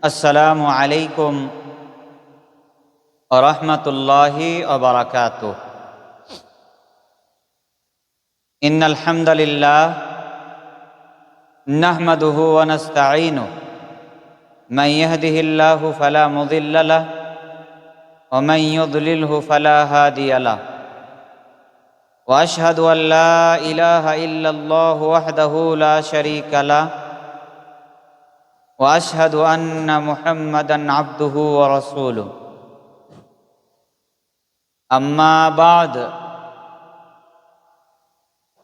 আসসালামু আলাইকুম ওয়া রাহমাতুল্লাহি ওয়া বারাকাতুহু। ইন্নাল হামদালিল্লাহ নাহমাদুহু ওয়া নাস্তাঈনুহু মান ইয়াহদিহিল্লাহু ফালা মুযিল্লা লাহু ওয়া মান ইউদ্লিলহু ফালা হাদিয়া লাহু ওয়া আশহাদু আল লা ইলাহা ইল্লাল্লাহু ওয়াহদাহু লা শারীকা লাহু ওয়া আশহাদু আন্না মুহাম্মাদান আবদুহু ওয়া রাসূলুহু। আম্মা বা'দ,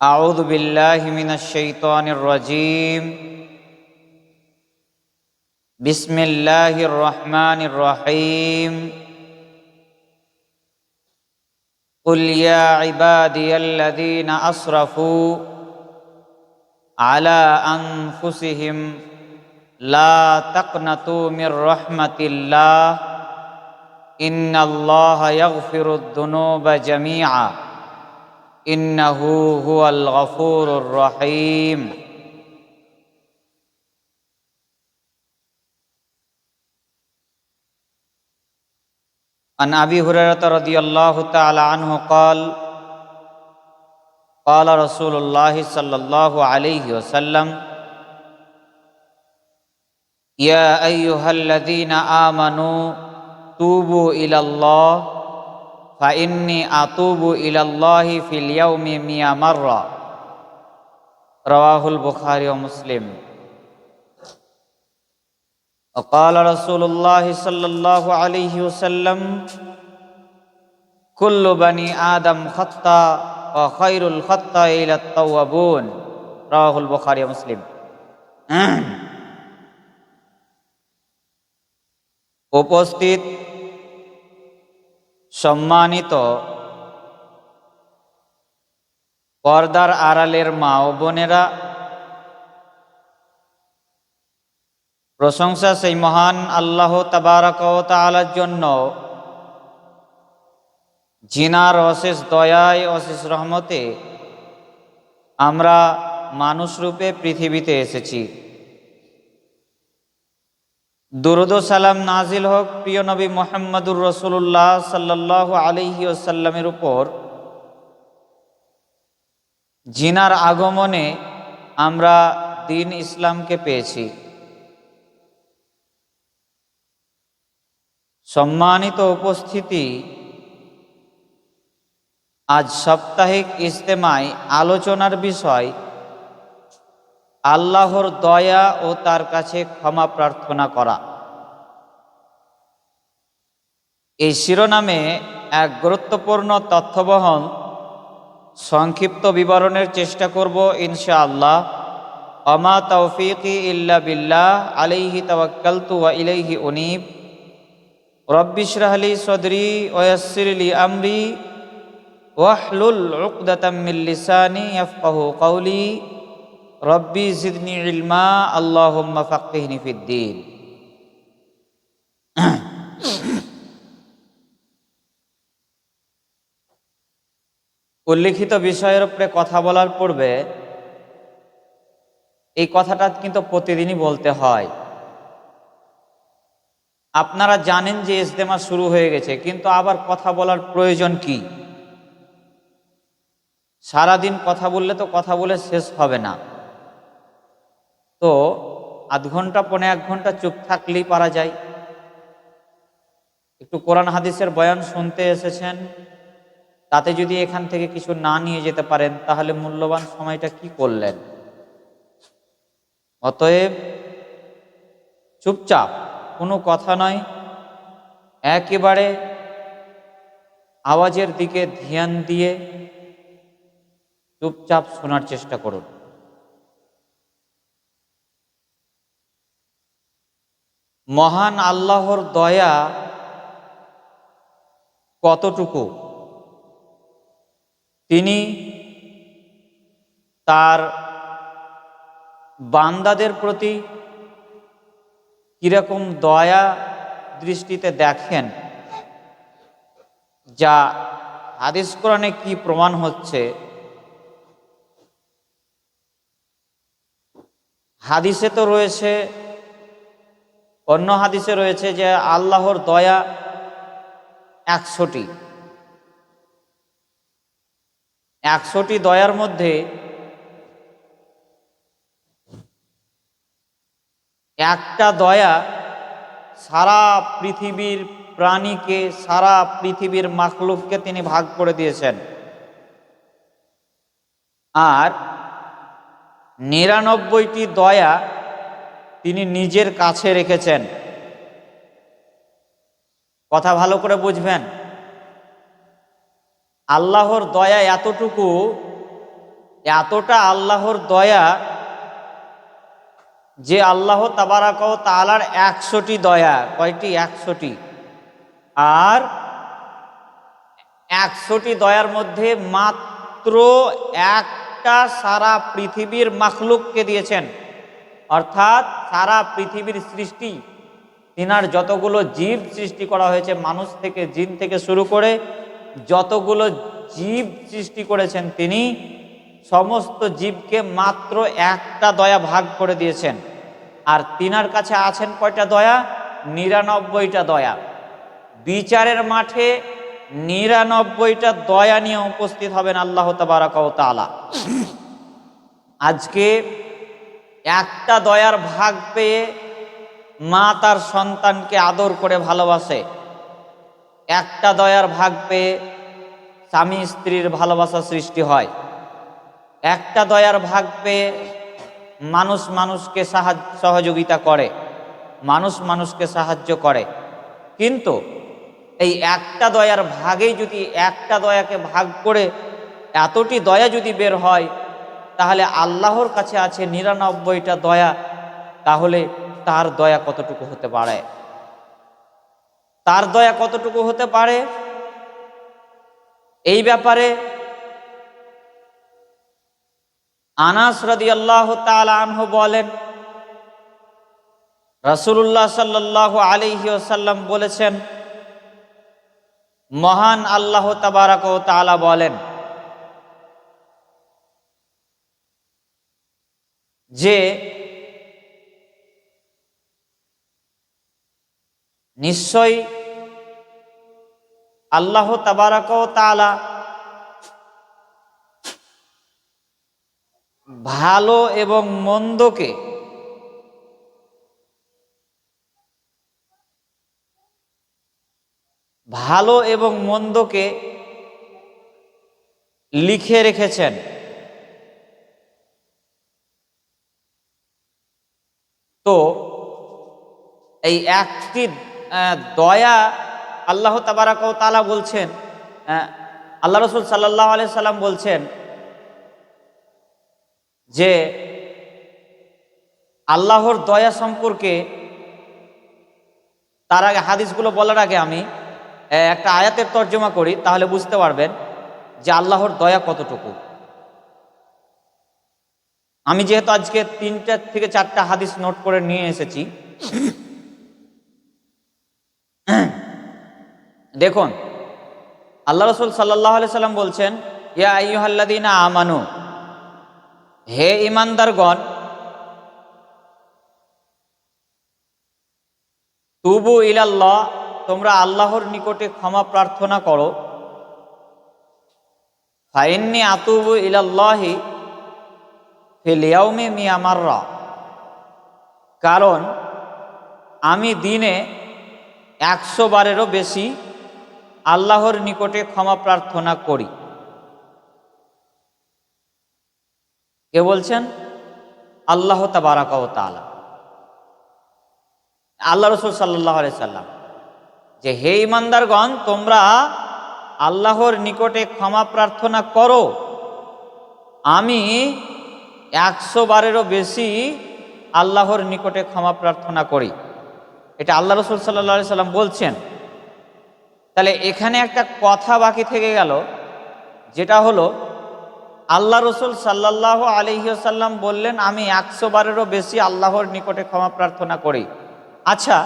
আউযু বিল্লাহি মিনাশ শাইতানির রাজীম। বিসমিল্লাহির রহমানির রহিম। কুল ইয়া ইবাদিয়াল্লাযীনা আসরাফু আলা আনফুসিহিম লা তাকনাতু মির রাহমাতিল্লাহ ইন্নাল্লাহা ইয়াগফিরুদ যুনুবা জামিআ ইন্নাহু হুয়াল গফুরুর রহিম। عن أبي هريرة رضي الله تعالى عنه قال قال رسول الله صلى الله عليه وسلم يا أيها الذين آمنوا توبوا إلى الله فإني أتوب إلى الله في اليوم 100 مرة رواه البخاري ومسلم. وقال رسول الله صلى الله عليه وسلم كل بني آدم خطاء وخير الخطائين التوابون رواه البخاري ومسلم. উপস্থিত সম্মানিত পর্দার আড়ালের মা ও বোনেরা, প্রশংসা সেই মহান আল্লাহ তাবারক ওয়া তাআলার জন্য, জিনার অশেষ দয়ায় অশেষ রহমতে আমরা মানুষ রূপে পৃথিবীতে এসেছি। দুরূদ ও সালাম নাজিল হোক প্রিয় নবী মুহাম্মদুর রাসূলুল্লাহ সাল্লাল্লাহু আলাইহি ওয়াসাল্লামের উপর, জিনার আগমনে আমরা দ্বীন ইসলামকে পেয়েছি। সম্মানিত উপস্থিতি, আজ সাপ্তাহিক ইজতেমায় আলোচনার বিষয় আল্লাহর দয়া ও তার কাছে ক্ষমা প্রার্থনা করা। এই শিরোনামে এক গুরুত্বপূর্ণ তথ্যবহন সংক্ষিপ্ত বিবরণের চেষ্টা করব ইনশাআল্লাহ। আমা তাওফীকি ইল্লা বিল্লাহ আলাইহি তাওয়াক্কালতু ওয়া ইলাইহি উনীব। রব্বি ইশরাহ লি সাদরি ওয়া ইয়াসসির লি আমরি ওয়াহলুল উকদাতাম মিন লিসানি ইয়াফকাহু কওলি। রব্বি জিদনি ইলমা আল্লাহুম্মা ফাক্কিহনি ফিদ্দীন। উল্লিখিত বিষয়ের উপরে কথা বলার পূর্বে এই কথাটা কিন্তু প্রতিদিনই বলতে হয়। আপনারা জানেন যে ইজতেমা শুরু হয়ে গেছে, কিন্তু আবার কথা বলার প্রয়োজন কি? সারাদিন কথা বললে তো কথা বলে শেষ হবে না। তো আধ ঘন্টা পৌনে 1 ঘন্টা চুপ থাকলেই পারা যায়। একটু কোরআন হাদিসের বয়ান শুনতে এসেছেন, তাতে যদি এখান থেকে কিছু না নিয়ে যেতে পারেন তাহলে মূল্যবান সময়টা কি করলেন? অতএব চুপচাপ, কোনো কথা নয়, একেবারে আওয়াজের দিকে ধ্যান দিয়ে চুপচাপ শোনার চেষ্টা করুন। মহান আল্লাহর দয়া কতটুকু, তিনি তার বান্দাদের প্রতি কিরকম দয়া দৃষ্টিতে দেখেন, যা হাদিস কোরআনে কি প্রমাণ হচ্ছে। হাদিসে তো রয়েছে অন্য হাদিসে রয়েছে যে আল্লাহর দয়া 100টি। 100টি দয়ার মধ্যে একটা দয়া সারা পৃথিবীর প্রাণীকে, সারা পৃথিবীর মাখলুককে তিনি ভাগ করে দিয়েছেন। আর 99টি দয়া তিনি নিজের কাছে রেখেছেন। কথা ভালো করে বুঝবেন, আল্লাহর দয়া এতটুকু, এতটা আল্লাহর দয়া যে আল্লাহ তাবারাক ওয়া তাআলার 100টি দয়া। কয়টি? 100টি। আর 100টি দয়ার মধ্যে মাত্র একটা সারা পৃথিবীর মাখলুককে দিয়েছেন, অর্থাৎ সারা পৃথিবীর সৃষ্টি, তিনার যতগুলো জীব সৃষ্টি করা হয়েছে, মানুষ থেকে জিন থেকে শুরু করে যতগুলো জীব সৃষ্টি করেছেন, তিনি সমস্ত জীবকে মাত্র একটা দয়া ভাগ করে দিয়েছেন। আর তিনার কাছে আছেন কয়টা দয়া? 99টা দয়া। বিচারের মাঠে 99টা দয়া নিয়ে উপস্থিত হবেন আল্লাহ তাবারাক ওয়া তাআলা। আজকে একটা দয়ার ভাগ পেয়ে মা তার সন্তানকে আদর করে ভালোবাসে, একটা দয়ার ভাগ পেয়ে স্বামী স্ত্রীর ভালোবাসা সৃষ্টি হয়, একটা দয়ার ভাগ পেয়ে মানুষ মানুষকে সহযোগিতা করে, মানুষ মানুষকে সাহায্য করে। কিন্তু এই একটা দয়ার ভাগেই যদি একটা দয়াকে ভাগ করে এতটি দয়া যদি বের হয়, তাহলে আল্লাহর কাছে আছে 99টা দয়া। তাহলে তার দয়া কতটুকু হতে পারে? তার দয়া কতটুকু হতে পারে? এই ব্যাপারে আনাস রাদিয়াল্লাহু তাআলা আনহু বলেন, রাসূলুল্লাহ সাল্লাল্লাহু আলাইহি ওয়াসাল্লাম বলেছেন, মহান আল্লাহ তাবারাক ওয়া তাআলা বলেন যে নিশ্চয়ই আল্লাহ তাবারাক ওয়া তাআলা ভালো এবং মন্দকে লিখে রেখেছেন। তো এই একটি দয়া আল্লাহ তাবারাক ওয়া তাআলা বলছেন, আল্লাহ রাসূল সাল্লাল্লাহু আলাইহি সাল্লাম বলছেন যে আল্লাহর দয়া সম্পর্কে, তার আগে হাদিসগুলো বলার আগে আমি একটা আয়াতের তর্জমা করি, তাহলে বুঝতে পারবেন যে আল্লাহর দয়া কতটুকু। আমি যেহেতু আজকে 3টা থেকে 4টা হাদিস নোট করে নিয়ে এসেছি, দেখুন আল্লাহ রাসূল সাল্লাল্লাহু আলাইহি সাল্লাম বলছেন, ইয়া আইয়ুহাল্লাযীনা আমানু, হে ঈমানদারগণ, তুবু ইলাল্লাহ, তোমরা আল্লাহর নিকটে ক্ষমা প্রার্থনা করো। ফাইন্নী আতুবু ইলাল্লাহি ফিল ইয়াউমি মিয়া মাররা, কারণ আমি দিনে 100 বারেরও বেশি আল্লাহর নিকটে ক্ষমা প্রার্থনা করি। কে বলছেন? আল্লাহ তাবারাক ওয়া তাআলা। আল্লাহ রাসূল সাল্লাল্লাহু আলাইহি সাল্লাম যে হে ঈমানদারগণ, তোমরা আল্লাহর নিকটে ক্ষমা প্রার্থনা করো, আমি 100 বারেরও বেশি আল্লাহর নিকটে ক্ষমা প্রার্থনা করি। এটা আল্লাহ রাসূল সাল্লাল্লাহু আলাইহি সাল্লাম বলছেন। তাহলে এখানে একটা কথা বাকি থেকে গেল, যেটা হলো আল্লাহ রাসূল সাল্লাল্লাহু আলাইহি ওয়াসাল্লাম বললেন আমি 100 বারেরও বেশি আল্লাহর নিকটে ক্ষমা প্রার্থনা করি। আচ্ছা,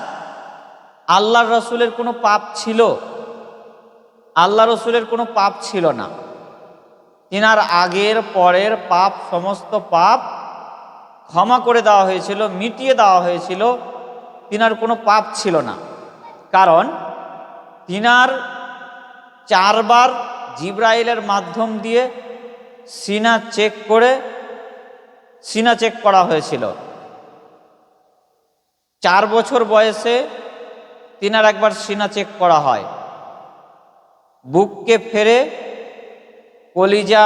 আল্লাহর রাসূলের কোনো পাপ ছিল? আল্লাহ রাসূলের কোনো পাপ ছিল না। তিনার আগের পরের পাপ, সমস্ত পাপ ক্ষমা করে দেওয়া হয়েছিল, মিটিয়ে দেওয়া হয়েছিল তিনার কোনো পাপ ছিল না, কারণ তিনার 4 বার জিব্রাইলের মাধ্যম দিয়ে সিনা চেক করা হয়েছিল। 4 বছর বয়সে তিনার একবার সিনা চেক করা হয়, বুককে ফেরে কলিজা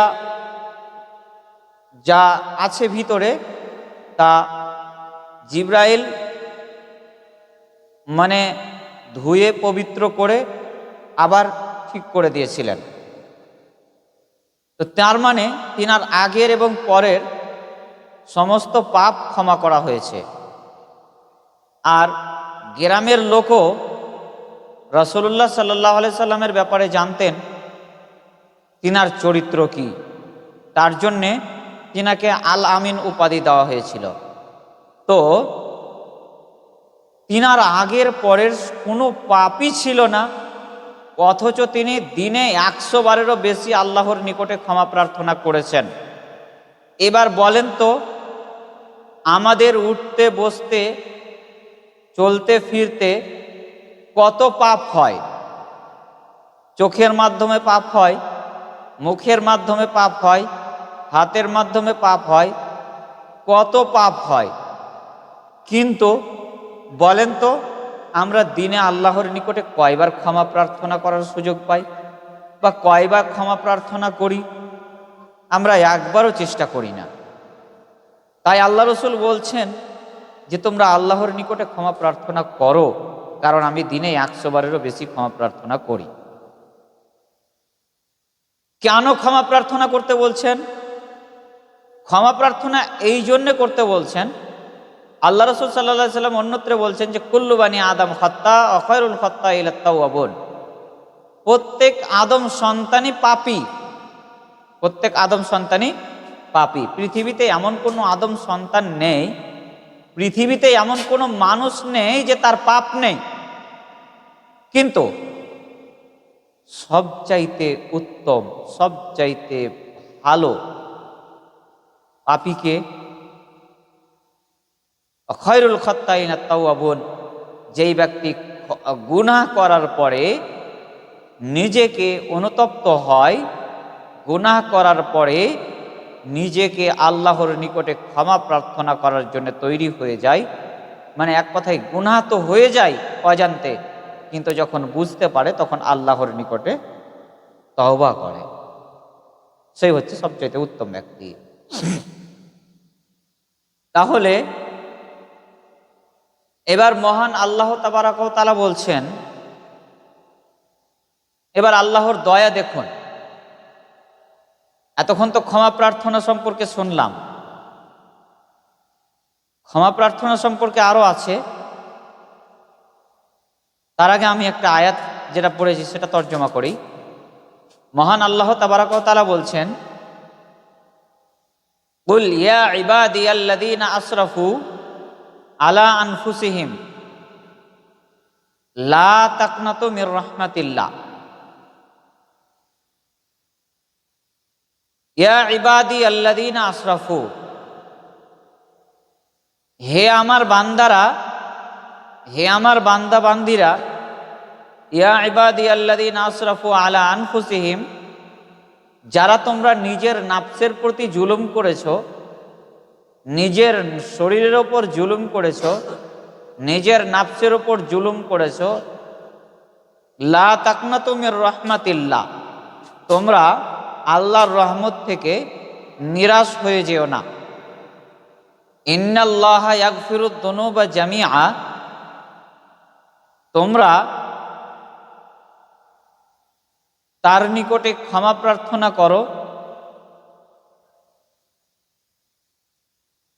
যা আছে ভিতরে তা জিব্রাইল মানে ধুয়ে পবিত্র করে আবার ঠিক করে দিয়েছিলেন। তো তার মানে তিনার আগের এবং পরের সমস্ত পাপ ক্ষমা করা হয়েছে। আর গ্রামের লোকও রাসূলুল্লাহ সাল্লাল্লাহু আলাইহি সাল্লামের ব্যাপারে জানতেন তিনার চরিত্র কি, তার জন্যে তিনাকে আল আমিন উপাধি দেওয়া হয়েছিল। তো তিনার আগের পরের কোনো পাপই ছিল না, অথচ তিনি দিনে 100 বারেরও বেশি আল্লাহর নিকটে ক্ষমা প্রার্থনা করেছেন। এবার বলেন তো, আমাদের উঠতে বসতে চলতে ফিরতে কত পাপ হয়? চোখের মাধ্যমে পাপ হয়, মুখের মাধ্যমে পাপ হয়, হাতের মাধ্যমে পাপ হয়, কত পাপ হয়। কিন্তু বলেন তো, আমরা দিনে আল্লাহর নিকটে কয়বার ক্ষমা প্রার্থনা করার সুযোগ পাই বা কয়বার ক্ষমা প্রার্থনা করি? আমরা একবারও চেষ্টা করি না। তাই আল্লাহ রসুল বলছেন যে তোমরা আল্লাহর নিকটে ক্ষমা প্রার্থনা করো, কারণ আমি দিনে 100 বারেরও বেশি ক্ষমা প্রার্থনা করি। কেন ক্ষমা প্রার্থনা করতে বলছেন? ক্ষমা প্রার্থনা এই জন্যে করতে বলছেন, আল্লাহ রসুল সাল্লাল্লাহু আলাইহি সাল্লাম অন্যত্রে বলছেন যে কুল্লু বানি আদম খাত্তা ওয়া খায়রুল খাত্তাইনা আত-তাওয়াবুন। প্রত্যেক আদম সন্তানই পাপী, প্রত্যেক আদম সন্তানই পাপী। পৃথিবীতে এমন কোনো আদম সন্তান নেই, পৃথিবীতে এমন কোনো মানুষ নেই যে তার পাপ নেই। কিন্তু সবচাইতে উত্তম, সবচাইতে ভালো পাপীকে খায়রুল খাত্তাইনা আত-তাওয়াবুন, যেই ব্যক্তি গুনাহ করার পরে নিজেকে অনুতপ্ত হয়, গুনাহ করার পরে নিজেকে আল্লাহর নিকটে ক্ষমা প্রার্থনা করার জন্য তৈরি হয়ে যায়। মানে এক কথায় গুনাহ তো হয়ে যায় অজান্তে, কিন্তু যখন বুঝতে পারে তখন আল্লাহর নিকটে তওবা করে, সেই হচ্ছে সবচেয়ে উত্তম ব্যক্তি। তাহলে এবার মহান আল্লাহ তাবারাক ওয়া তাআলা বলছেন, এবার আল্লাহর দয়া দেখুন। এতক্ষণ তো ক্ষমা প্রার্থনা সম্পর্কে শুনলাম, ক্ষমা প্রার্থনা সম্পর্কে আরো আছে। তার আগে আমি একটা আয়াত যেটা পড়েছি সেটা তর্জমা করি। মহান আল্লাহ তাবারাক ওয়া তাআলা বলছেন, কুল ইয়া ইবাদিয়াল্লাযীনা আসরাফু আলা আনফুসিহিম লা তাকনাতু মির রাহমাতিল্লাহ। ইয়া ইবাদিয়াল্লাযীনা আসরাফু, হে আমার বান্দারা, হে আমার বান্দা বান্দিরা, ইয়া ইবাদিয়াল্লাযীনা আসরাফু আলা আনফুসিহিম, যারা তোমরা নিজের নাফসের প্রতি জুলুম করেছো, নিজের শরীরের ওপর জুলুম করেছো, নিজের নাফসের ওপর জুলুম করেছো, লা তাকনাতু মির রাহমাতিল্লাহ, তোমরা আল্লাহর রহমত থেকে নিরাশ হয়ে যেও না। ইন্নাল্লাহা ইয়াগফিরুদ যুনুবা জামিআ, তোমরা তার নিকটে ক্ষমা প্রার্থনা করো,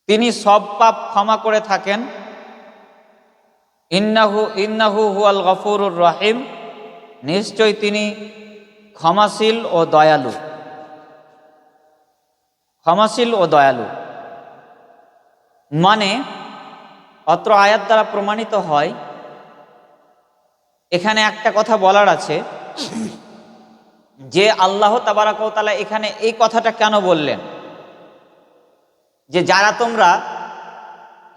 তিনি সব পাপ ক্ষমা করে থাকেন। ইন্নাহু হুয়াল গফুরুর রহিম, নিশ্চয় তিনি ক্ষমাশীল ও দয়ালু, ক্ষমাশীল ও দয়ালু। মানে অত্র আয়াত দ্বারা প্রমাণিত হয়, এখানে একটা কথা বলার আছে যে আল্লাহ তাবারাক ওয়া তাআলা এখানে এই কথাটা কেন বললেন যে যারা তোমরা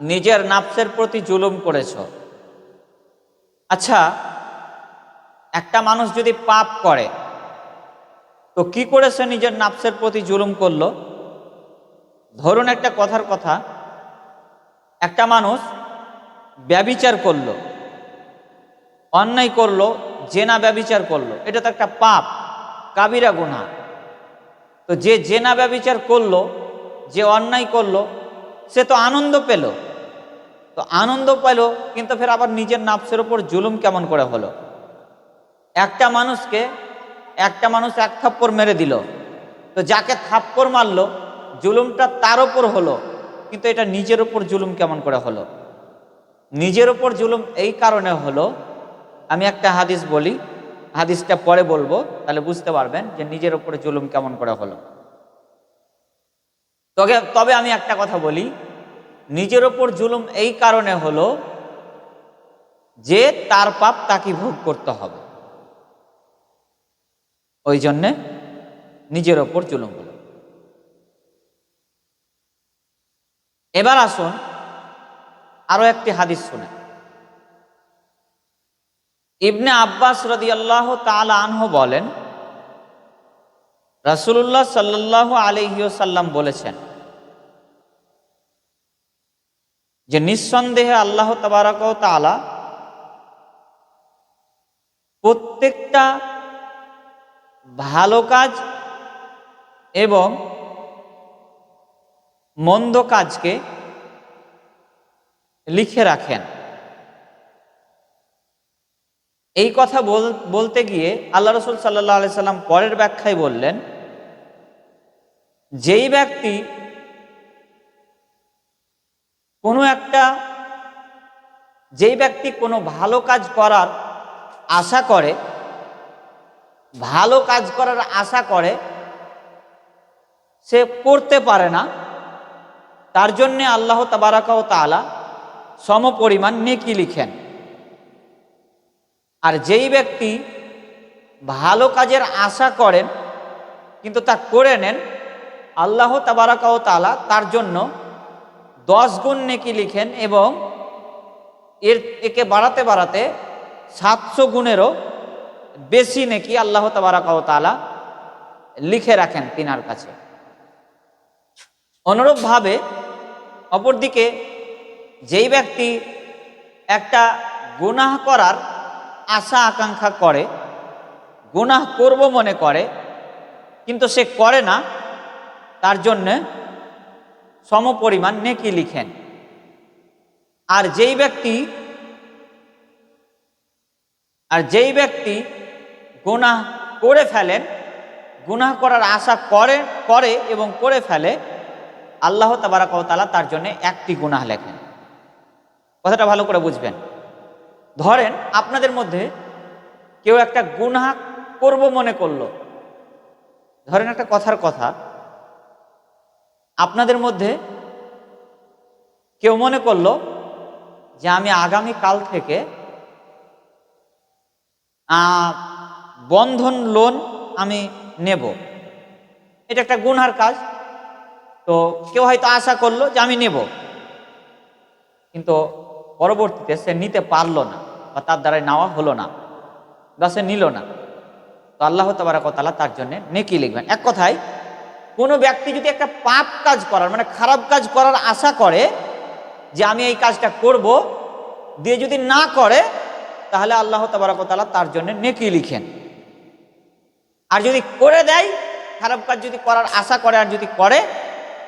নিজের নাফসের প্রতি জুলুম করেছো, আচ্ছা, একটা মানুষ যদি পাপ করে তো কি করেছে? নিজের নাফসের প্রতি জুলুম করলো। ধরুন একটা কথার কথা, একটা মানুষ ব্যভিচার করলো, অন্যায় করলো, জেনা ব্যভিচার করলো, এটা তো একটা পাপ, কাবিরা গুনাহ। তো যে জেনা ব্যভিচার করলো, যে অন্যায় করলো, সে তো আনন্দ পেল। তো আনন্দ পেল, কিন্তু ফের আবার নিজের নাফসের উপর জুলুম কেমন করে হলো? একটা মানুষ এক থাপ্পড় মেরে দিল, তো যাকে থাপ্পড় মারলো জুলুমটা তার ওপর হলো, কিন্তু এটা নিজের ওপর জুলুম কেমন করে হলো? নিজের ওপর জুলুম এই কারণে হলো, আমি একটা হাদিস বলি, হাদিসটা পরে বলবো, তাহলে বুঝতে পারবেন যে নিজের ওপর জুলুম কেমন করে হলো। তবে আমি একটা কথা বলি, নিজের ওপর জুলুম এই কারণে হলো যে তার পাপ তাকে ভোগ করতে হবে, ওই জন্যে নিজের ওপর জুলুম হলো। এবার আসুন আরো একটি হাদিস শুনে। ইবনে আব্বাস রাদিয়াল্লাহু তাআলা আনহু বলেন, রাসূলুল্লাহ সাল্লাল্লাহু আলাইহি ওয়াসাল্লাম বলেছেন যে নিঃসন্দেহে আল্লাহ তাবারক ওয়া তাআলা প্রত্যেকটা ভালো কাজ এবং মন্দ কাজকে লিখে রাখেন। এই কথা বলতে গিয়ে আল্লাহ রাসূল সাল্লাল্লাহু আলাইহি সাল্লাম পরের ব্যাখ্যায় বললেন, যেই ব্যক্তি কোনো ভালো কাজ করার আশা করে সে করতে পারে না, তার জন্যে আল্লাহ তাবারাকা ওয়া তাআলা সমপরিমাণ নেকি লিখেন। আর যেই ব্যক্তি ভালো কাজের আশা করেন কিন্তু তা করে নেন, আল্লাহ তাবারাকা ওয়া তাআলা তার জন্য 10 গুণ নেকি লিখেন এবং একে বাড়াতে বাড়াতে 700 গুণেরও বেশি নেকি আল্লাহ তাবারাকা ওয়া তাআলা লিখে রাখেন তিনার কাছে। অনুরূপভাবে অপরদিকে যেই ব্যক্তি একটা গুনাহ করার আশা আকাঙ্ক্ষা করে, গুনাহ করব মনে করে কিন্তু সে করে না, তার জন্যে সমপরিমাণ নেকি লিখেন। আর যেই ব্যক্তি গুনাহ করে ফেলেন, গুনাহ করার আশা করে এবং করে ফেলে, আল্লাহ তাবারাকা ওয়া তাআলা তার জন্য একটি গুনাহ লেখেন। কথাটা ভালো করে বুঝবেন। ধরেন আপনাদের মধ্যে কেউ একটা গুনাহ করব মনে করলো, ধরেন একটা কথার কথা, আপনাদের মধ্যে কেউ মনে করলো যে আমি আগামী কাল থেকে বন্ধন লোন আমি নেব। এটা একটা গুনহার কাজ। তো কেউ হয়তো আশা করলো যে আমি নেব, কিন্তু পরবর্তীতে সে নিতে পারলো না বা তার দ্বারা নেওয়া হলো না বা সে নিল না। তো আল্লাহ তাবারক ওয়া তাআলা তার জন্য নেকি লিখবেন। এক কথায়, কোনো ব্যক্তি যদি একটা পাপ কাজ করার মানে খারাপ কাজ করার আশা করে যে আমি এই কাজটা করব, দিয়ে যদি না করে, তাহলে আল্লাহ তাবারক ওয়া তাআলা তার জন্য নেকি লিখেন। আর যদি করে দেয়, খারাপ কাজ যদি করার আশা করে আর যদি করে,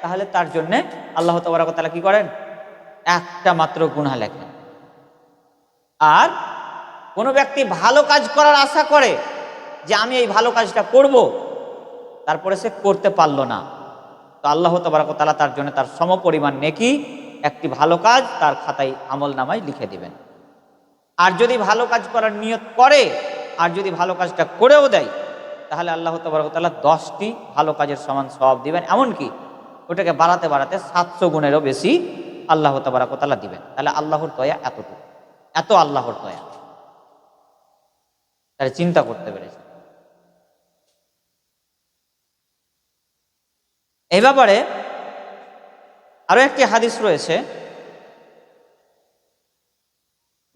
তাহলে তার জন্য আল্লাহ তাবারক ওয়া তাআলা কি করেন? একটা মাত্র গুনাহ লেখেন। আর কোনো ব্যক্তি ভালো কাজ করার আশা করে যে আমি এই ভালো কাজটা করব, তারপরে সে করতে পারলো না, তো আল্লাহ তাবারক ওয়া তাআলা তার জন্য তার সমপরিমাণ নেকি একটি ভালো কাজ তার খাতায় আমল নামায় লিখে দিবেন। আর যদি ভালো কাজ করার নিয়ত করে আর যদি ভালো কাজটা করেও দেয়, তাহলে আল্লাহ তাবারক ওয়া তাআলা 10টি ভালো কাজের সমান সওয়াব দিবেন। এমনকি ওটাকে বাড়াতে বাড়াতে 700 গুণেরও বেশি আল্লাহ তাবারক ওয়া তাআলা দিবেন। তাহলে আল্লাহর দয়া এতটুকু, এত আল্লাহর দয়া। তাহলে চিন্তা করতে পেরেছে। এই ব্যাপারে আরো একটি হাদিস রয়েছে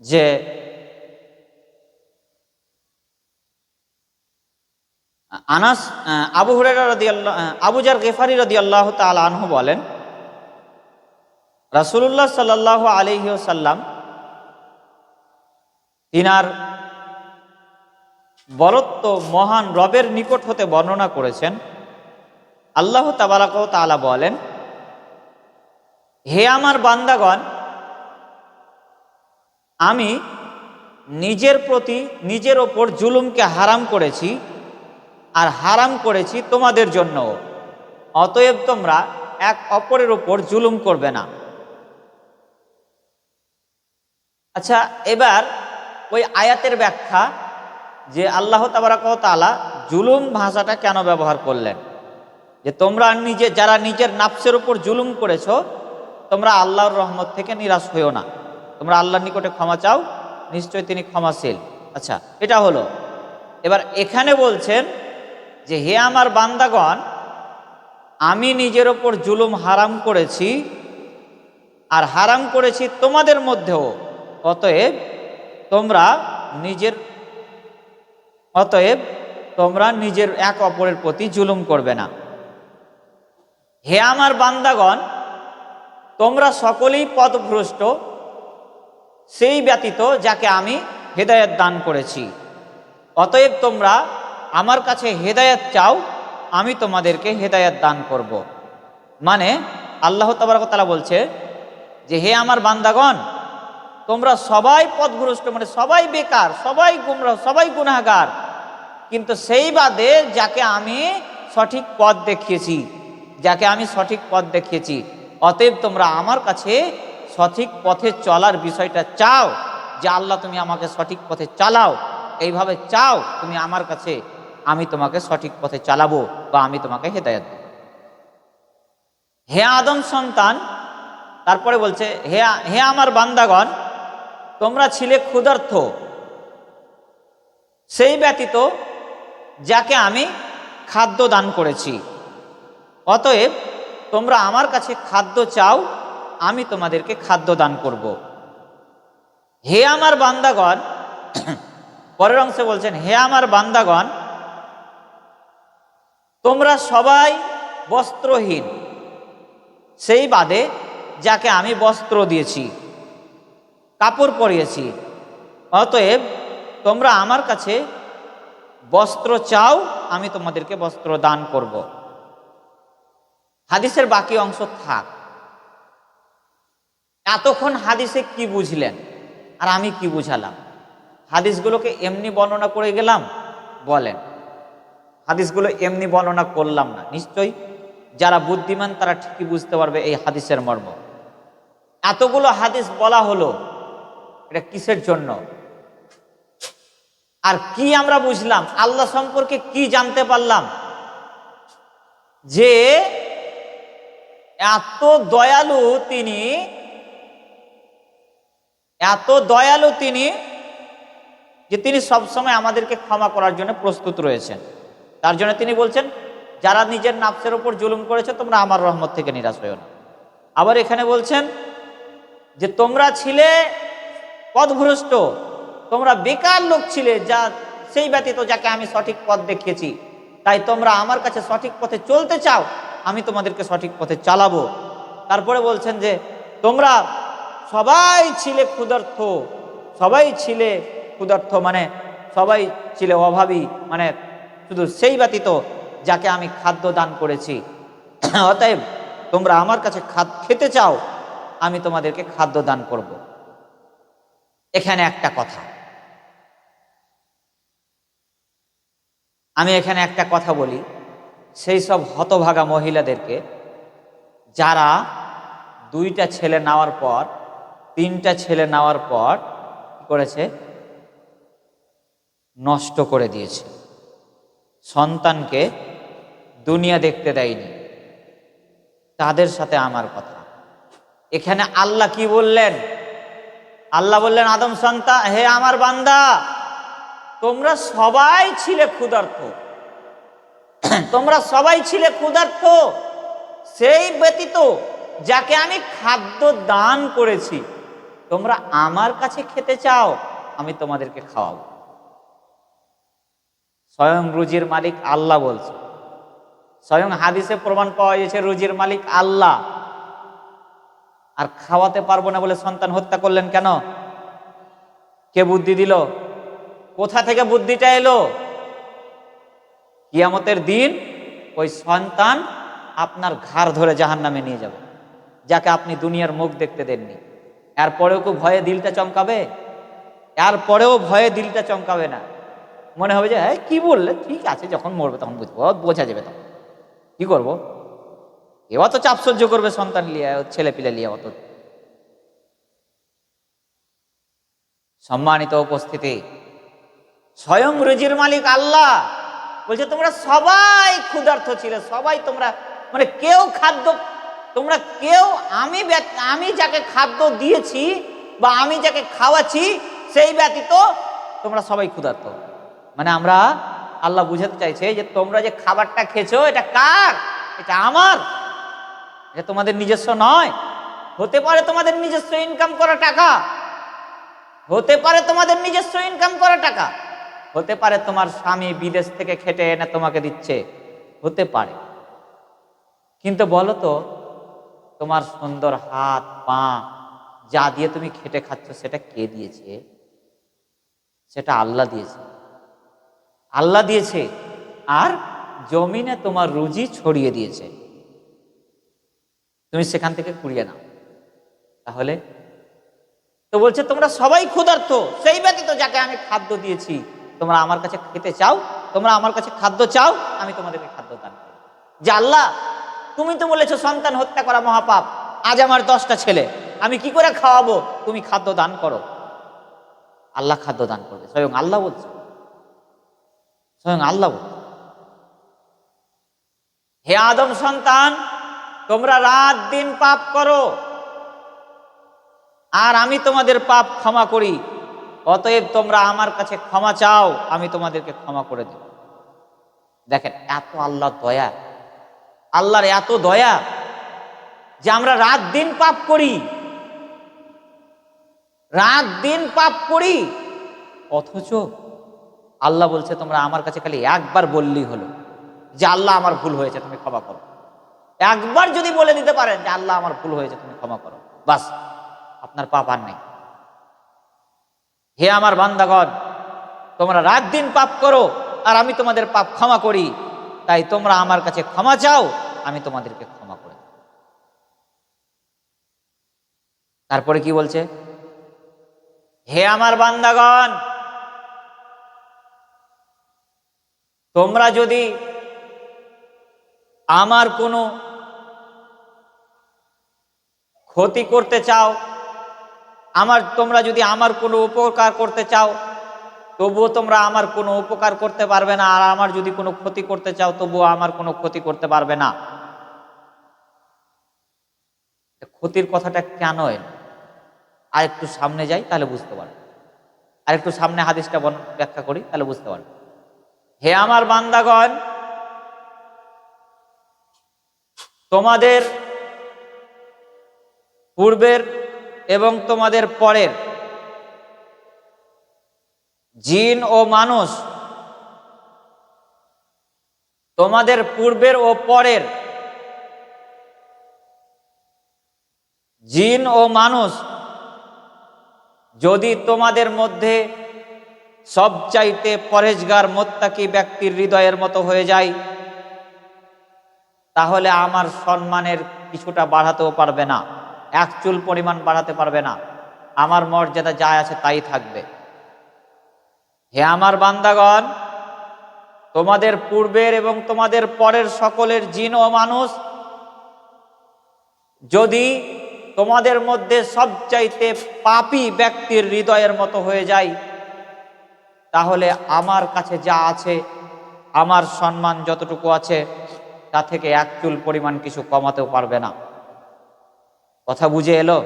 যে আনাস আবু হুরায়রা রাদিয়াল্লাহু আবু জার গিফারি রাদিয়াল্লাহু তাআলা আনহু বলেন, রাসূলুল্লাহ সাল্লাল্লাহু আলাইহি ওয়াসাল্লাম তিনার বরত্ব মহান রবের নিকট হতে বর্ণনা করেছেন। আল্লাহ তাবারাক ওয়া তাআলা বলেন, হে আমার বান্দাগণ, আমি নিজের প্রতি নিজের ওপর জুলুমকে হারাম করেছি, আর হারাম করেছি তোমাদের জন্য। অতএব তোমরা এক অপরের ওপর জুলুম করবে না। আচ্ছা, এবার ওই আয়াতের ব্যাখ্যা, যে আল্লাহ তাবারাক ওয়া তাআলা জুলুম ভাষাটা কেন ব্যবহার করলেন, যে তোমরা যারা নিজের নাফসের উপর জুলুম করেছো, তোমরা আল্লাহর রহমত থেকে নিরাশ হইও না, তোমরা আল্লাহর নিকটে ক্ষমা চাও, নিশ্চয় তিনি ক্ষমাশীল। আচ্ছা, এটা হলো। এবার এখানে বলছেন যে হে আমার বান্দাগণ, আমি নিজের ওপর জুলুম হারাম করেছি, আর হারাম করেছি তোমাদের মধ্যেও। অতএব তোমরা নিজের এক অপরের প্রতি জুলুম করবে না। হে আমার বান্দাগণ, তোমরা সকলেই পথভ্রষ্ট, সেই ব্যতীত যাকে আমি হেদায়েত দান করেছি। অতএব তোমরা আমার কাছে হেদায়েত চাও, আমি তোমাদেরকে হেদায়েত দান করব। মানে আল্লাহ তাবারক ওয়া তাআলা বলছে যে হে আমার বান্দাগণ, তোমরা সবাই পথভ্রষ্ট, মানে সবাই বেকার, সবাই গুমরাহ, সবাই গুনাহগার, কিন্তু সেই বাদে যাকে আমি সঠিক পথ দেখিয়েছি, অতএব তোমরা আমার কাছে সঠিক পথে চলার বিষয়টা চাও, যে আল্লাহ তুমি আমাকে সঠিক পথে চালাও, এইভাবে চাও তুমি আমার কাছে, আমি তোমাকে সঠিক পথে চালাবো, বা আমি তোমাকে হেদায়েত দেব। হে আদম সন্তান, তারপরে বলছে হে আমার বান্দাগণ, তোমরা ছিলে ক্ষুধার্ত, সেই ব্যতীত যাকে আমি খাদ্য দান করেছি। অতএব তোমরা আমার কাছে খাদ্য চাও, আমি তোমাদেরকে খাদ্য দান করব। হে আমার বান্দাগণ, পরের অংশে বলছেন, হে আমার বান্দাগণ, তোমরা সবাই বস্ত্রহীন, সেই বাদে যাকে আমি বস্ত্র দিয়েছি, কাপড় পরিয়েছি। অতএব তোমরা আমার কাছে বস্ত্র চাও, আমি তোমাদেরকে বস্ত্র দান করব। হাদিসের বাকি অংশ থাক। এতক্ষণ হাদিসে কি বুঝলেন আর আমি কি বুঝালাম? হাদিসগুলোকে এমনি বর্ণনা করে গেলাম? বলেন, হাদিসগুলো এমনি বর্ণনা করলাম না। নিশ্চয়ই যারা বুদ্ধিমান তারা ঠিকই বুঝতে পারবে এই হাদিসের মর্ম। এতগুলো হাদিস বলা হলো, এটা কিসের জন্য? আর কি আমরা বুঝলাম? আল্লাহ সম্পর্কে কি জানতে পারলাম? যে এত দয়ালু তিনি, যে তিনি সবসময় আমাদেরকে ক্ষমা করার জন্য প্রস্তুত রয়েছেন। তার জন্য তিনি বলছেন, যারা নিজের নাফসের উপর জুলুম করেছে, তোমরা আমার রহমত থেকে নিরাশ হইও না। আবার এখানে বলছেন যে তোমরা ছিলে পথভ্রষ্ট, তোমরা বেকার লোক ছিলে, যা সেই ব্যতীত যাকে আমি সঠিক পথ দেখিয়েছি, তাই তোমরা আমার কাছে সঠিক পথে চলতে চাও, আমি তোমাদেরকে সঠিক পথে চালাবো। তারপরে বলছেন যে তোমরা সবাই ছিলে ক্ষুধার্ত, মানে সবাই ছিলে অভাবী, মানে শুধু সেই ব্যতীত যাকে আমি খাদ্য দান করেছি। অতএব তোমরা আমার কাছে খেতে চাও, আমি তোমাদেরকে খাদ্য দান করব। এখানে একটা কথা, আমি এখানে একটা কথা বলি, সেই সব হতভাগা মহিলাদেরকে যারা 2টা ছেলে নেওয়ার পর, 3টা ছেলে নেওয়ার পর কি করেছে? নষ্ট করে দিয়েছে, সন্তানকে দুনিয়া দেখতে দেয়নি। তাদের সাথে আমার কথা। এখানে আল্লাহ কি বললেন? আল্লাহ বললেন, আদম সন্তান, হে আমার বান্দা, তোমরা সবাই ছিলে ক্ষুধার্ত, সেই ব্যতীত যাকে আমি খাদ্য দান করেছি, তোমরা আমার কাছে খেতে চাও, আমি তোমাদেরকে খাওয়াবো। স্বয়ং রুজির মালিক আল্লাহ বলছে, স্বয়ং হাদিসে প্রমাণ পাওয়া গেছে রুজির মালিক আল্লাহ। আর খাওয়াতে পারবো না বলে সন্তান হত্যা করলেন কেন? কে বুদ্ধি দিল? কোথা থেকে বুদ্ধিটা এলো? কিয়ামতের দিন ওই সন্তান আপনার ঘাড় ধরে জাহান্নামে নিয়ে যাবে, যাকে আপনি দুনিয়ার মুখ দেখতে দেননি। এরপরেও কি ভয়ে দিলটা চমকাবে? এরপরেও ভয়ে দিলটা চমকাবে না? মনে হবে যে হ্যাঁ কি বললে, ঠিক আছে, যখন মরবে তখন বুঝবো, বোঝা যাবে, তখন কি করবো? এ অত চাপ সহ্য করবে সন্তান লিয়া, ছেলে পিলে লিয়া অত? সম্মানিত উপস্থিতি, স্বয়ং রুজির মালিক আল্লাহ বলছে তোমরা সবাই ক্ষুধার্ত ছিলে, সবাই তোমরা মানে কেউ খাদ্য, তোমরা কেউ আমি যাকে খাদ্য দিয়েছি বা আমি যাকে খাওয়াচ্ছি সেই ব্যতীত তোমরা সবাই ক্ষুধার্ত। মানে আমরা, আল্লাহ বুঝাতে চাইছে যে তোমরা যে খাবারটা খেয়েছো এটা কার? এটা আমার, এটা তোমাদের নিজস্ব নয়। হতে পারে তোমাদের নিজস্ব ইনকাম করা টাকা, হতে পারে তোমাদের নিজস্ব ইনকাম করা টাকা, হতে পারে তোমার স্বামী বিদেশ থেকে খেটে এনে তোমাকে দিচ্ছে, হতে পারে। কিন্তু বলো তো, তোমার সুন্দর হাত পা যা দিয়ে তুমি খেটে খাচ্ছ সেটা কে দিয়েছে? সেটা আল্লাহ দিয়েছে। আল্লাহ দিয়েছে, আর জমিনে তোমার রুজি ছড়িয়ে দিয়েছে, তুমি সেখান থেকে কুড়িয়ে নাও। তাহলে তো বলছে তোমরা সবাই ক্ষুধার্ত, সেই ব্যতীত যাকে আমি খাদ্য দিয়েছি। তোমরা আমার কাছে খেতে চাও, তোমরা আমার কাছে খাদ্য চাও, আমি তোমাদেরকে খাদ্য দান করি। যে আল্লাহ, তুমি তো বলেছো সন্তান হত্যা করা মহাপাপ, আজ আমার 10টা ছেলে, আমি কি করে খাওয়াবো? তুমি খাদ্য দান করো। আল্লাহ খাদ্য দান করবে, স্বয়ং আল্লাহ বলছে, স্বয়ং আল্লাহ বলছে। হে আদম সন্তান, তোমরা রাত দিন পাপ করো, আর আমি তোমাদের পাপ ক্ষমা করি, অতএব তোমরা আমার কাছে ক্ষমা চাও, আমি তোমাদেরকে ক্ষমা করে দেব। দেখেন এত আল্লাহ দয়া, আল্লাহর এত দয়া যে আমরা রাত দিন পাপ করি, রাত দিন পাপ করি, অথচ আল্লাহ বলছে তোমরা আমার কাছে খালি একবার বললেই হলো যে আল্লাহ আমার ভুল হয়েছে, তুমি ক্ষমা করো। একবার যদি বলে দিতে পারেন যে আল্লাহ আমার ভুল হয়েছে, তুমি ক্ষমা করো, বাস, আপনার পাপ আর নেই। হে আমার বান্দাগণ, তোমরা রাত দিন পাপ করো আর আমি তোমাদের পাপ ক্ষমা করি, তাই তোমরা আমার কাছে ক্ষমা চাও, আমি তোমাদেরকে ক্ষমা করে দেব। তারপরে কি বলছে? হে আমার বান্দাগণ, তোমরা যদি আমার কোনো ক্ষতি করতে চাও, তোমরা যদি আমার কোনো উপকার করতে চাও, তবুও তোমরা আমার কোনো উপকার করতে পারবে না, আর আমার যদি কোনো ক্ষতি করতে চাও, তবুও আমার কোনো ক্ষতি করতে পারবে না। ক্ষতির কথাটা কেন এলো? আর একটু সামনে যাই তাহলে বুঝতে পারবে, আর একটু সামনে হাদিসটা ব্যাখ্যা করি তাহলে বুঝতে পারবে। হে আমার বান্দাগণ, তোমাদের পূর্বের এবং তোমাদের পরের জিন ও মানুষ, তোমাদের পূর্বের ও পরের জিন ও মানুষ যদি তোমাদের মধ্যে সবচাইতে পরেজগার মুত্তাকি ব্যক্তির হৃদয়ের মতো হয়ে যায়, তাহলে আমার সম্মানের কিছুটা বাড়াতেও পারবে না, এক চুল পরিমাণ বাড়াতে পারবে না, আমার মর্যাদা যা আছে তাই থাকবে। হে আমার বান্দাগণ, তোমাদের পূর্বের এবং তোমাদের পরের সকলের জিন ও মানুষ যদি তোমাদের মধ্যে সবচাইতে পাপী ব্যক্তির হৃদয়ের মতো হয়ে যায়, তাহলে আমার কাছে যা আছে, আমার সম্মান যতটুকু আছে, তা থেকে এক চুল পরিমাণ কিছু কমাতেও পারবে না। কথা বুঝে এলো?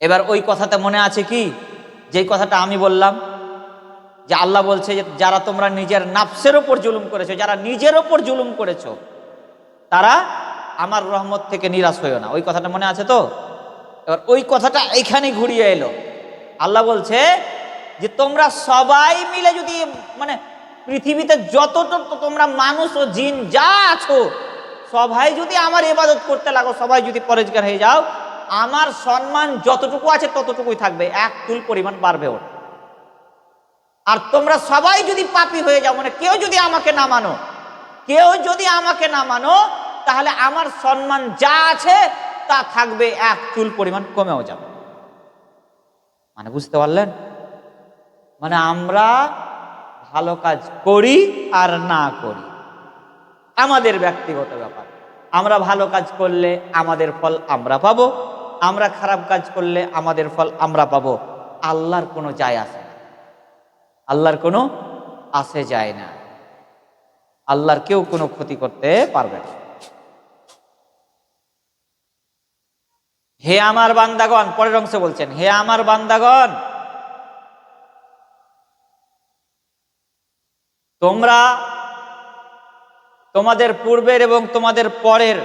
এবার ওই কথাটা মনে আছে কি, যেই কথাটা আমি বললাম যে আল্লাহ বলছে যে যারা তোমরা নিজের নাফসের ওপর জুলুম করেছো, যারা নিজের ওপর জুলুম করেছো, তারা আমার রহমত থেকে নিরাশ হইও না। ওই কথাটা মনে আছে তো? এবার ওই কথাটা এইখানে ঘুরিয়ে এলো। আল্লাহ বলছে যে তোমরা সবাই মিলে যদি মানে পৃথিবীতে যতটুকু তোমরা মানুষ ও জিন যা আছো সবাই যদি আমার ইবাদত করতে লাগো, সবাই যদি পরেজগার হয়ে যাও, আমার সম্মান যতটুকু আছে ততটুকুই থাকবে, এক চুল পরিমাণ বাড়বে ওর। আর তোমরা সবাই যদি পাপী হয়ে যাও, মানে কেউ যদি আমাকে না মানো, কেউ যদি আমাকে না মানো, তাহলে আমার সম্মান যা আছে তা থাকবে, এক চুল পরিমাণ কমেও যাবে। মানে বুঝতে পারলেন? মানে আমরা ভালো কাজ করি আর না করি আমাদের ব্যক্তিগত ব্যাপার। আমরা ভালো কাজ করলে আমাদের ফল আমরা পাবো, আমরা খারাপ কাজ করলে আমাদের ফল আমরা পাবো। আল্লাহর কোনো যায় আসে না, আল্লাহর কোনো আসে যায় না। আল্লাহর কেউ কোনো ক্ষতি করতে পারবে না। হে আমার বান্দাগণ, পরের অংশে বলছেন, হে আমার বান্দাগণ, তোমরা তোমাদের পূর্বের এবং তোমাদের পরের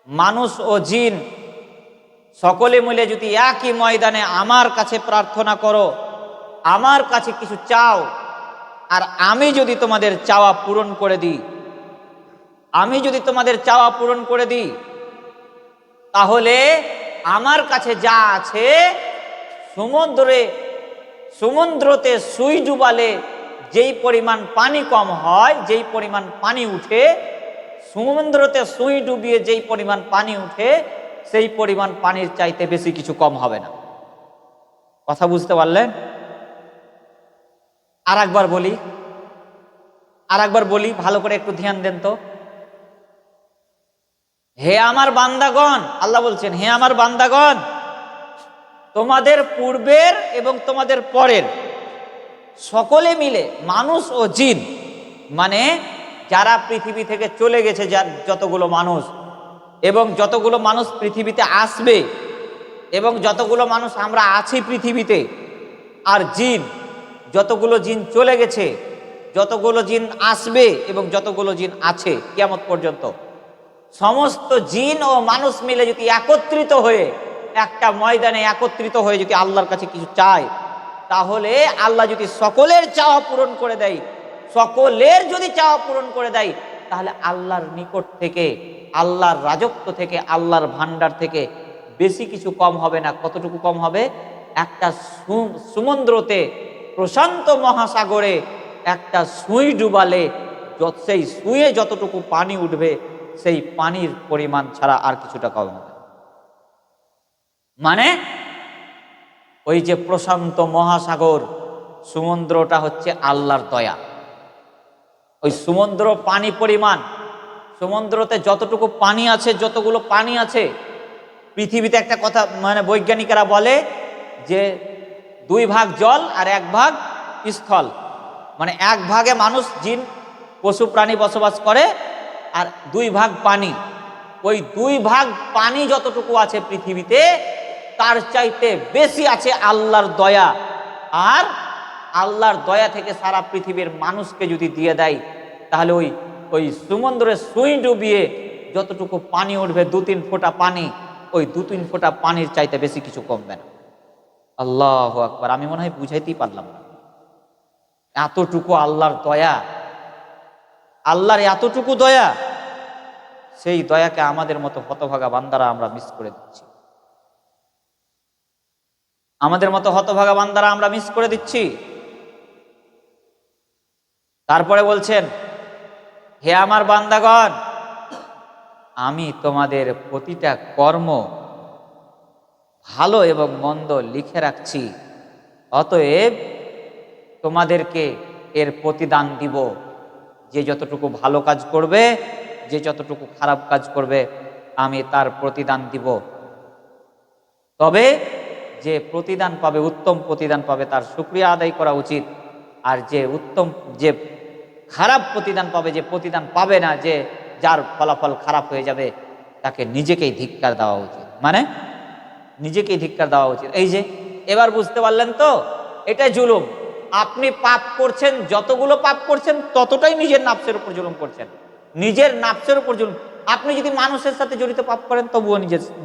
মানুষ ও জিন সকলে মিলে যদি একই ময়দানে আমার কাছে প্রার্থনা করো, আমার কাছে কিছু চাও, আর আমি যদি তোমাদের চাওয়া পূরণ করে দিই, আমি যদি তোমাদের চাওয়া পূরণ করে দিই, তাহলে আমার কাছে যা আছে সমুদ্রতে সুই ডুবালে যেই পরিমাণ পানি কম হয়, যেই পরিমাণ পানি উঠে, সমুদ্রতে সুই ডুবিয়ে যেই পরিমাণ পানি উঠে, সেই পরিমাণ পানির চাইতে বেশি কিছু কম হবে না। কথা বুঝতে পারলেন? আর একবার বলি, ভালো করে একটু ধ্যান দেন তো। হে আমার বান্দাগণ, আল্লাহ বলছেন, হে আমার বান্দাগণ, তোমাদের পূর্বের এবং তোমাদের পরের সকলে মিলে মানুষ ও জিন, মানে যারা পৃথিবী থেকে চলে গেছে, যার যতগুলো মানুষ এবং যতগুলো মানুষ পৃথিবীতে আসবে এবং যতগুলো মানুষ আমরা আছি পৃথিবীতে, আর জিন, যতগুলো জিন চলে গেছে, যতগুলো জিন আসবে এবং যতগুলো জিন আছে কিয়ামত পর্যন্ত, সমস্ত জিন ও মানুষ মিলে যদি একত্রিত হয়ে একটা ময়দানে একত্রিত হয়ে যদি আল্লাহর কাছে কিছু চায়, তাহলে আল্লাহ যদি সকলের চাওয়া পূরণ করে দেয়, সকলের যদি চাওয়া পূরণ করে দেয়, তাহলে আল্লাহর নিকট থেকে, আল্লাহর রাজত্ব থেকে, আল্লাহর ভান্ডার থেকে বেশি কিছু কম হবে না। কতটুকু কম হবে? একটা সমুদ্রতে, প্রশান্ত মহাসাগরে একটা সুই ডুবালে সেই সুয়ে যতটুকু পানি উঠবে, সেই পানির পরিমাণ ছাড়া আর কিছুটা কম হবে। মানে ওই যে প্রশান্ত মহাসাগর, সমুদ্রটা হচ্ছে আল্লাহর দয়া। ওই সমুদ্র পানি পরিমাণ, সমুদ্রতে যতটুকু পানি আছে, যতগুলো পানি আছে পৃথিবীতে, একটা কথা মানে বৈজ্ঞানিকেরা বলে যে 2 ভাগ জল আর 1 ভাগ স্থল, মানে 1 ভাগে মানুষ, জিন, পশু প্রাণী বসবাস করে, আর 2 ভাগ পানি। ওই 2 ভাগ পানি যতটুকু আছে পৃথিবীতে, তার চাইতে বেশি আছে আল্লাহর দয়া। আর আল্লাহর দয়া থেকে সারা পৃথিবীর মানুষকে যদি দিয়ে দেয়, তাহলে ওই সমুদ্রে সুই ডুবিয়ে যতটুকু পানি উঠবে, 2-3 ফোঁটা পানি, ওই 2-3 ফোঁটা পানির চাইতে বেশি কিছু কমবে না। আল্লাহু আকবার! আমি মনে হয় বুঝাইতেই পারলাম না, এতটুকু আল্লাহর দয়া, আল্লাহর এতটুকু দয়া। সেই দয়াকে আমাদের মতো হতভাগা বান্দারা আমরা মিস করে দিচ্ছি, আমাদের মতো হতভাগা বান্দারা আমরা মিস করে দিচ্ছি। তারপরে বলছেন, হে আমার বান্দাগণ, আমি তোমাদের প্রতিটা কর্ম ভালো এবং মন্দ লিখে রাখছি, অতএব তোমাদেরকে এর প্রতিদান দিব। যে যতটুকু ভালো কাজ করবে, যে যতটুকু খারাপ কাজ করবে, আমি তার প্রতিদান দিব। তবে যে প্রতিদান পাবে, উত্তম প্রতিদান পাবে, তার শুকরিয়া আদায় করা উচিত। আর যে খারাপ প্রতিদান পাবে, যে প্রতিদান পাবে না, যে যার ফলাফল খারাপ হয়ে যাবে, তাকে নিজেকেই ধিক্কার দেওয়া উচিত। মানে নিজেকেই ধিক্কার দেওয়া উচিত। এই যে এবার বুঝতে পারলেন তো, এটা জুলুম। আপনি পাপ করছেন, যতগুলো পাপ করছেন ততটাই নিজের নাফসের উপর জুলুম করছেন, নিজের নাফসের উপর জুলুম। আপনি যদি মানুষের সাথে জড়িত পাপ করেন, তবুও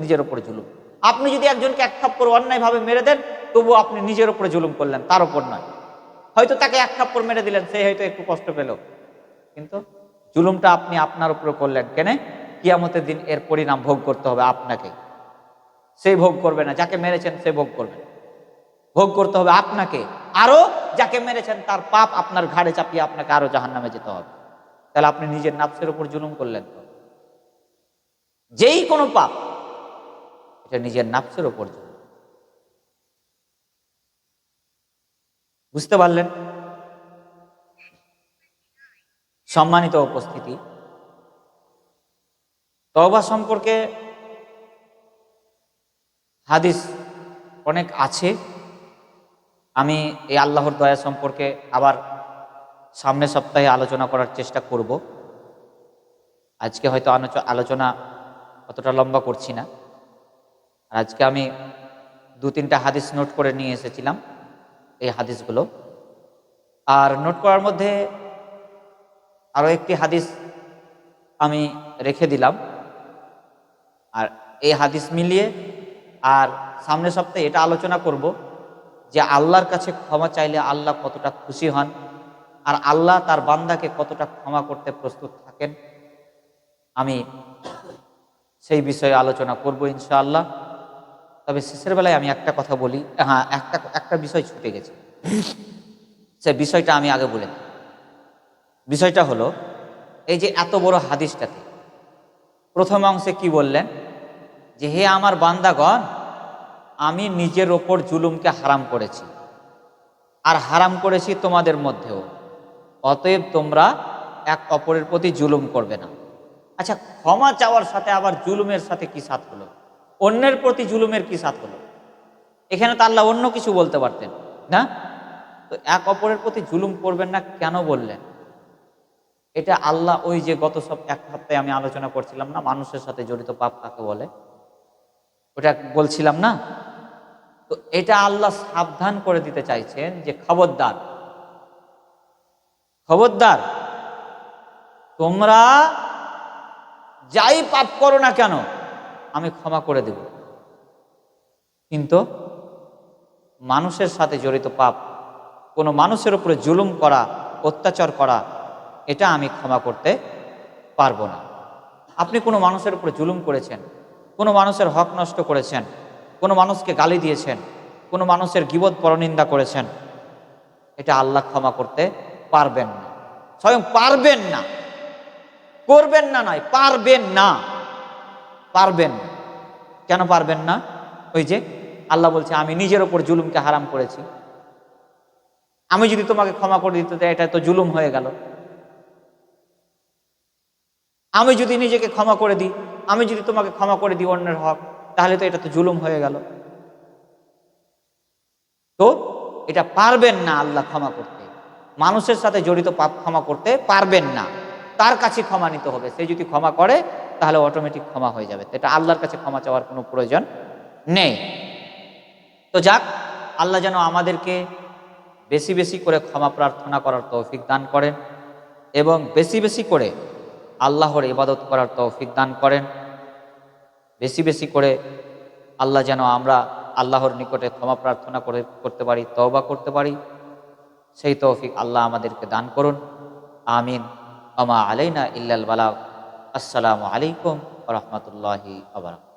নিজের উপর জুলুম। আপনি যদি একজনকে 1 থাপ্পড় অন্যায়ভাবে মেরে দেন, তবুও আপনি নিজের উপরে জুলুম করলেন, তার উপর নয়। হয়তো তাকে এক থাপ্পড় মেরে দিলেন, সে হয়তো একটু কষ্ট পেল, কিন্তু জুলুমটা আপনি আপনার উপরে করলেন কেন? কিয়ামতের দিন এর পরিণাম ভোগ করতে হবে আপনাকে। সে ভোগ করবে না, যাকে মেরেছেন সে ভোগ করবে, ভোগ করতে হবে আপনাকে। আরো যাকে মেরেছেন তার পাপ আপনার ঘাড়ে চাপিয়ে আপনাকে আরো জাহান্নামে যেতে হবে। তাহলে আপনি নিজের নাফসের উপর জুলুম করলেন। যেই কোনো পাপ, এটা নিজের নাফসের উপর জুলুম। বুঝতে পারলেন? সম্মানিত উপস্থিতি, তওবা সম্পর্কে হাদিস অনেক আছে। আমি এই আল্লাহর দয়া সম্পর্কে আবার সামনের সপ্তাহে আলোচনা করার চেষ্টা করব। আজকে হয়তো আলোচনা অতটা লম্বা করছি না। আর আজকে আমি 2-3টা হাদিস নোট করে নিয়ে এসেছিলাম, এই হাদিসগুলো। আর নোট করার মধ্যে আরও একটি হাদিস আমি রেখে দিলাম। আর এই হাদিস মিলিয়ে আর সামনের সপ্তাহে এটা আলোচনা করব যে আল্লাহর কাছে ক্ষমা চাইলে আল্লাহ কতটা খুশি হন, আর আল্লাহ তার বান্দাকে কতটা ক্ষমা করতে প্রস্তুত থাকেন। আমি সেই বিষয়ে আলোচনা করব ইনশাআল্লাহ। তবে শেষের বেলায় আমি একটা কথা বলি, হ্যাঁ, একটা বিষয় ছুটে গেছে, সে বিষয়টা আমি আগে বলে। বিষয়টা হলো এই যে এত বড় হাদিসটাতে প্রথম অংশে কি বললেন যে হে আমার বান্দাগণ, আমি নিজের ওপর জুলুমকে হারাম করেছি, আর হারাম করেছি তোমাদের মধ্যেও, অতএব তোমরা এক অপরের প্রতি জুলুম করবে না। আচ্ছা, ক্ষমা চাওয়ার সাথে আবার জুলুমের সাথে কি সাথ হলো? অন্যের প্রতি জুলুমের কি সাথ হলো? এখানে তো আল্লাহ অন্য কিছু বলতে পারতেন না? তো এক অপরের প্রতি জুলুম করবেন না কেন বললেন? এটা আল্লাহ ওই যে গত এক সপ্তাহে আমি আলোচনা করছিলাম না, মানুষের সাথে জড়িত পাপ কাকে বলে, ওটা বলছিলাম না? তো এটা আল্লাহ সাবধান করে দিতে চাইছেন যে খবরদার, খবরদার, তোমরা যাই পাপ করো না কেন আমি ক্ষমা করে দেব, কিন্তু মানুষের সাথে জড়িত পাপ, কোনো মানুষের উপরে জুলুম করা, অত্যাচার করা, এটা আমি ক্ষমা করতে পারবো না। আপনি কোনো মানুষের উপরে জুলুম করেছেন, কোনো মানুষের হক নষ্ট করেছেন, কোনো মানুষকে গালি দিয়েছেন, কোনো মানুষের গীবত পরনিন্দা করেছেন, এটা আল্লাহ ক্ষমা করতে পারবেন না। স্বয়ং পারবেন না, করবেন না নয়, পারবেন না, পারবেন না। কেন পারবেন না? ওই যে আল্লাহ বলছে আমি নিজের ওপর জুলুমকে হারাম করেছি, আমি যদি তোমাকে ক্ষমা করে দিতে চাই এটা তো জুলুম হয়ে গেল। আমি যদি নিজেকে ক্ষমা করে দিই, আমি যদি তোমাকে ক্ষমা করে দিই অন্যের হক, তাহলে তো এটা তো জুলুম হয়ে গেল। তো এটা পারবেন না আল্লাহ ক্ষমা করতে। মানুষের সাথে জড়িত পাপ ক্ষমা করতে পারবেন না, তার কাছে ক্ষমা নিতে হবে। সে যদি ক্ষমা করে তাহলে অটোমেটিক ক্ষমা হয়ে যাবে, এটা আল্লাহর কাছে ক্ষমা চাওয়ার কোনো প্রয়োজন নেই। তো যাক, আল্লাহ যেন আমাদেরকে বেশি বেশি করে ক্ষমা প্রার্থনা করার তৌফিক দান করেন এবং বেশি বেশি করে আল্লাহর ইবাদত করার তৌফিক দান করেন। বেশি বেশি করে আল্লাহ যেন আমরা আল্লাহর নিকটে ক্ষমা প্রার্থনা করতে পারি, তওবা করতে পারি, সেই তৌফিক আল্লাহ আমাদেরকে দান করুন। আমিন। আমা আলাইনা ইল্লাল বালাগ। আসসালামু আলাইকুম ওয়া রাহমাতুল্লাহি ওয়া বারাকাতুহু।